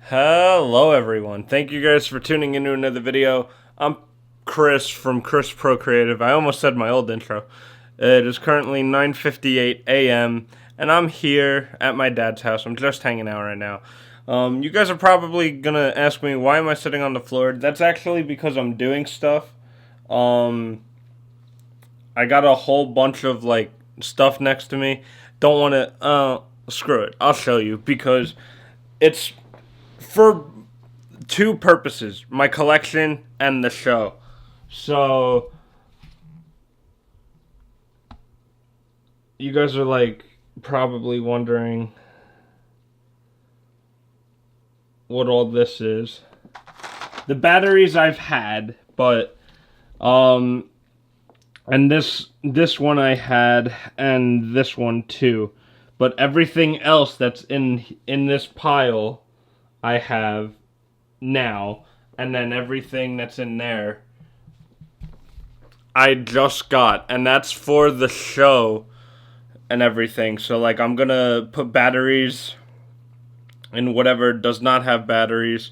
Hello everyone. Thank you guys for tuning into another video. I'm Chris from Chris Pro Creative. I almost said my old intro. It is currently 9:58 a.m. and I'm here at my dad's house. I'm just hanging out right now. You guys are probably gonna ask me, why am I sitting on the floor? That's actually because I'm doing stuff. I got a whole bunch of stuff next to me. Don't want to screw it. I'll show you because it's for two purposes: my collection and the show. So you guys are probably wondering what all this is. The batteries I've had, but and this one I had, and this one too, but everything else that's in this pile I have now, and then everything that's in there I just got, and that's for the show and everything. So I'm gonna put batteries in whatever does not have batteries,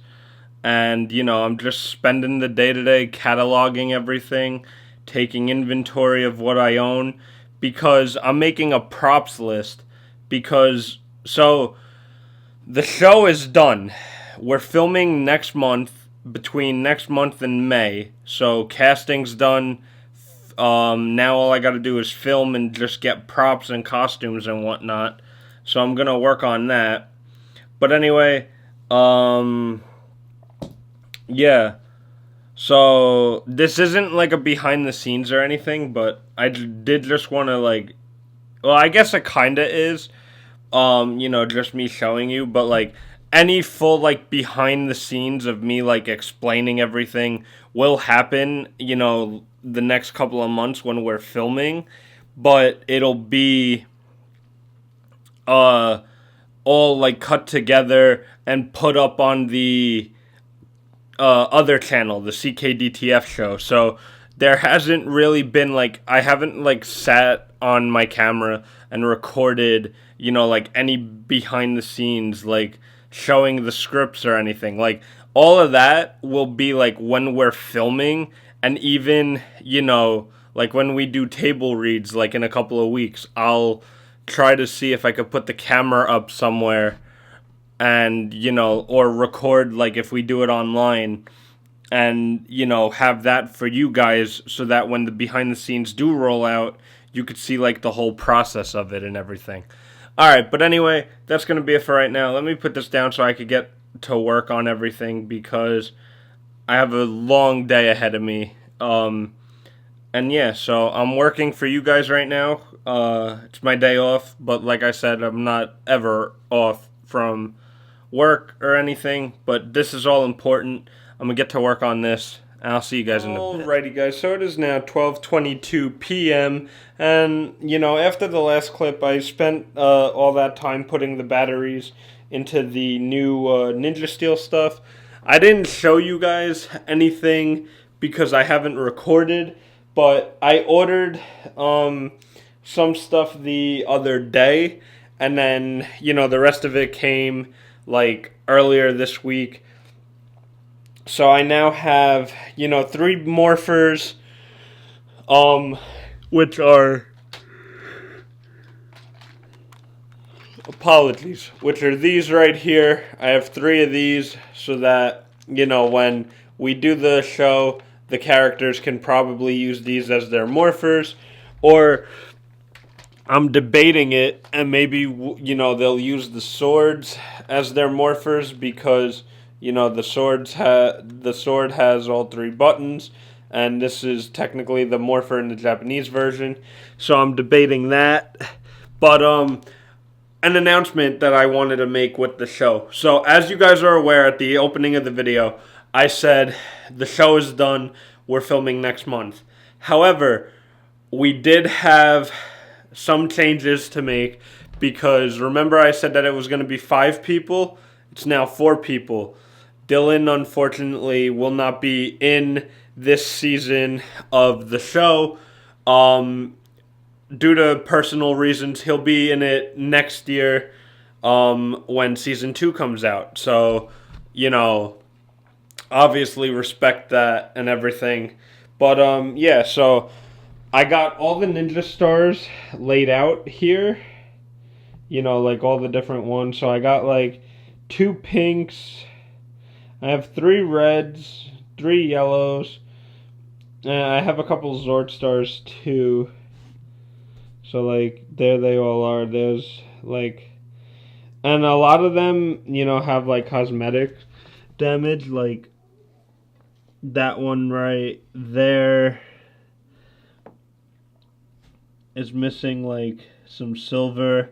and I'm just spending the day-to-day cataloging everything, taking inventory of what I own, because I'm making a props list. Because the show is done. We're filming next month, between next month and May. So casting's done. Now all I gotta do is film and just get props and costumes and whatnot. So I'm gonna work on that. But anyway, yeah. So this isn't like a behind the scenes or anything, but I did just want to well, I guess it kinda is. Just me showing you, but any full behind the scenes of me explaining everything will happen, the next couple of months when we're filming, but it'll be all cut together and put up on the other channel, the CKDTF show. So there hasn't really been I haven't sat on my camera and recorded any behind the scenes showing the scripts or anything. All of that will be when we're filming, and even when we do table reads in a couple of weeks, I'll try to see if I could put the camera up somewhere and or record if we do it online, and have that for you guys, so that when the behind the scenes do roll out, you could see the whole process of it and everything. Alright, but anyway, that's going to be it for right now. Let me put this down so I could get to work on everything, because I have a long day ahead of me. And yeah, so I'm working for you guys right now. It's my day off, but like I said, I'm not ever off from work or anything, but this is all important. I'm going to get to work on this, and I'll see you guys in a bit. Alrighty guys, so it is now 12:22 p.m. and after the last clip, I spent all that time putting the batteries into the new Ninja Steel stuff. I didn't show you guys anything because I haven't recorded, but I ordered some stuff the other day, and then the rest of it came earlier this week. So I now have, 3 morphers, which are, which are these right here. I have 3 of these so that, when we do the show, the characters can probably use these as their morphers, or I'm debating it, and maybe, they'll use the swords as their morphers, because the sword has all 3 buttons, and this is technically the morpher in the Japanese version. So I'm debating that. But an announcement that I wanted to make with the show. So as you guys are aware, at the opening of the video, I said the show is done. We're filming next month. However, we did have some changes to make, because remember I said that it was going to be 5 people? It's now 4 people. Dylan, unfortunately, will not be in this season of the show. Due to personal reasons, he'll be in it next year when season 2 comes out. So you know, obviously respect that and everything. But yeah, so I got all the ninja stars laid out here. Like all the different ones. So I got like 2 pinks. I have 3 reds, 3 yellows. And I have a couple Zord stars too. So like there they all are. There's like, and a lot of them, have like cosmetic damage. Like that one right there is missing like some silver,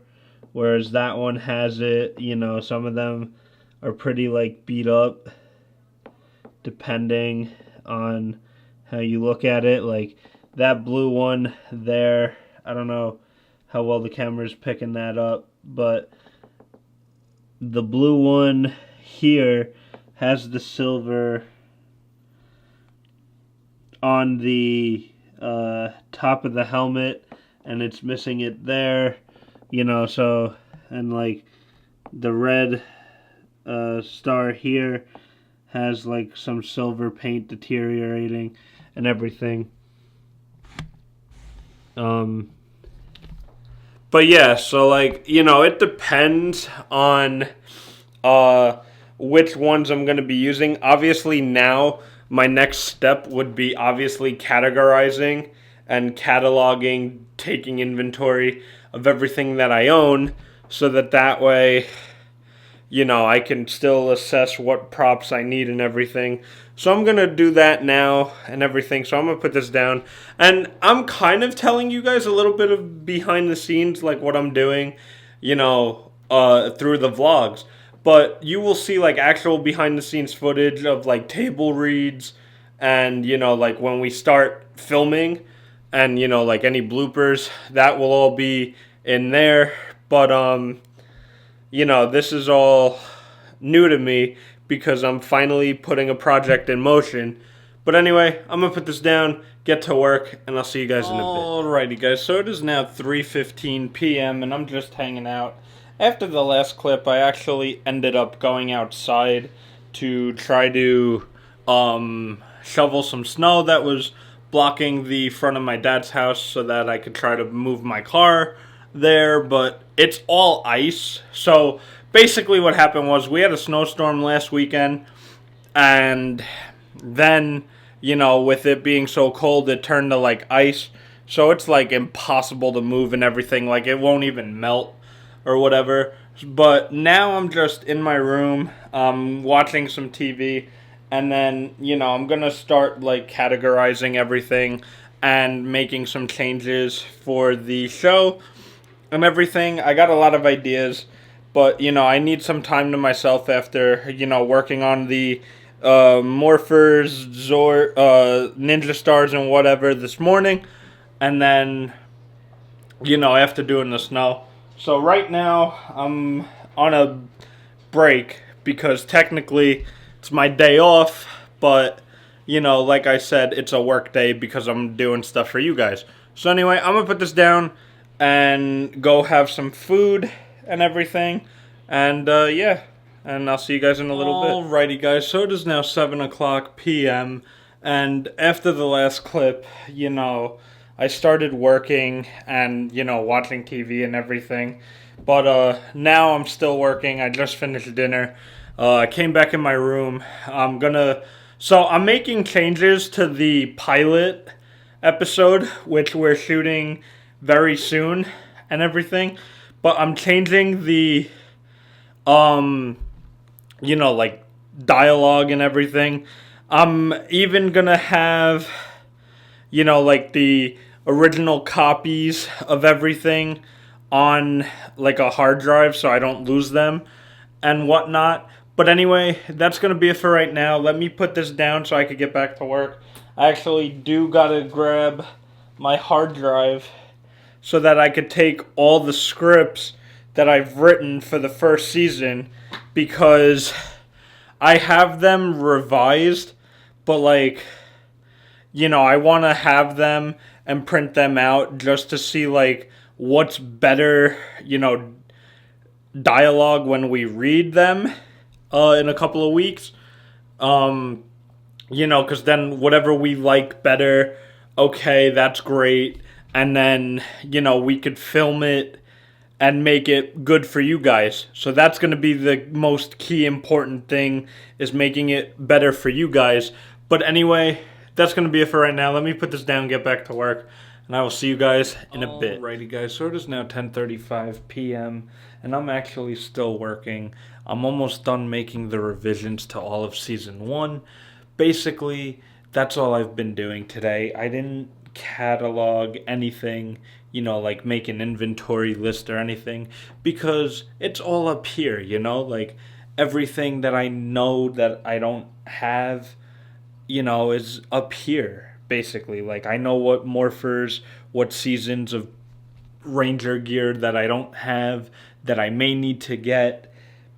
whereas that one has it. Some of them are pretty like beat up depending on how you look at it. Like that blue one there, I don't know how well the camera's picking that up, but the blue one here has the silver on the top of the helmet, and it's missing it there, so, and like the red star here has like some silver paint deteriorating and everything. But yeah, so like, it depends on which ones I'm going to be using. Obviously now my next step would be obviously categorizing and cataloging, taking inventory of everything that I own, so that way, I can still assess what props I need and everything. So I'm going to do that now and everything. So I'm going to put this down. And I'm kind of telling you guys a little bit of behind the scenes, like what I'm doing, through the vlogs. But you will see like actual behind the scenes footage of like table reads and, like when we start filming and, like any bloopers, that will all be in there. But, this is all new to me because I'm finally putting a project in motion. But anyway, I'm going to put this down, get to work, and I'll see you guys in a bit. Alrighty guys, so it is now 3:15 p.m. and I'm just hanging out. After the last clip, I actually ended up going outside to try to shovel some snow that was blocking the front of my dad's house so that I could try to move my car there, but it's all ice. So basically what happened was we had a snowstorm last weekend, and then, with it being so cold, it turned to like ice. So it's like impossible to move and everything. Like it won't even melt or whatever. But now I'm just in my room, watching some TV, and then, I'm gonna start like categorizing everything and making some changes for the show and everything. I got a lot of ideas, but, I need some time to myself after, working on the Morphers, Ninja Stars, and whatever this morning. And then, after doing the snow. So right now, I'm on a break because technically it's my day off, but, like I said, it's a work day because I'm doing stuff for you guys. So anyway, I'm going to put this down and go have some food and everything, and yeah, and I'll see you guys in a little bit. Alrighty guys, so it is now 7 o'clock p.m. and after the last clip, I started working and, watching TV and everything, but now I'm still working. I just finished dinner. I came back in my room. So I'm making changes to the pilot episode, which we're shooting very soon and everything, but I'm changing the like dialogue and everything. I'm even gonna have like the original copies of everything on like a hard drive so I don't lose them and whatnot. But anyway, that's gonna be it for right now. Let me put this down so I could get back to work. I actually do gotta grab my hard drive so that I could take all the scripts that I've written for the first season, because I have them revised, but like, I want to have them and print them out just to see like what's better, dialogue when we read them. in a couple of weeks. Because then whatever we like better, okay, that's great. And then, we could film it and make it good for you guys. So that's going to be the most key important thing, is making it better for you guys. But anyway, that's going to be it for right now. Let me put this down, get back to work, and I will see you guys in a bit. Alrighty guys, so it is now 10:35 p.m. and I'm actually still working. I'm almost done making the revisions to all of Season 1. Basically, that's all I've been doing today. I didn't catalog anything, like make an inventory list or anything, because it's all up here, like everything that I know that I don't have, is up here, basically. Like, I know what morphers, what seasons of Ranger gear that I don't have, that I may need to get,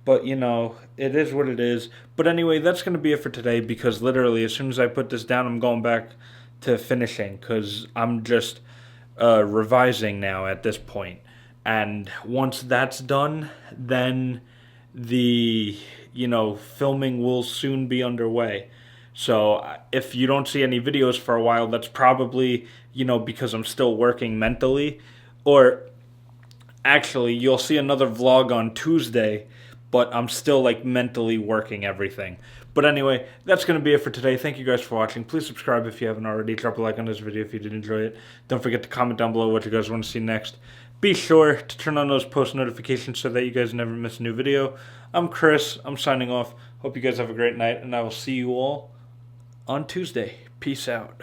but, it is what it is. But anyway, that's going to be it for today, because literally, as soon as I put this down, I'm going back to finishing, because I'm just revising now at this point. And once that's done, then the, filming will soon be underway. So if you don't see any videos for a while, that's probably, because I'm still working mentally. Or actually, you'll see another vlog on Tuesday, but I'm still mentally working everything. But anyway, that's going to be it for today. Thank you guys for watching. Please subscribe if you haven't already. Drop a like on this video if you did enjoy it. Don't forget to comment down below what you guys want to see next. Be sure to turn on those post notifications so that you guys never miss a new video. I'm Chris. I'm signing off. Hope you guys have a great night, and I will see you all on Tuesday. Peace out.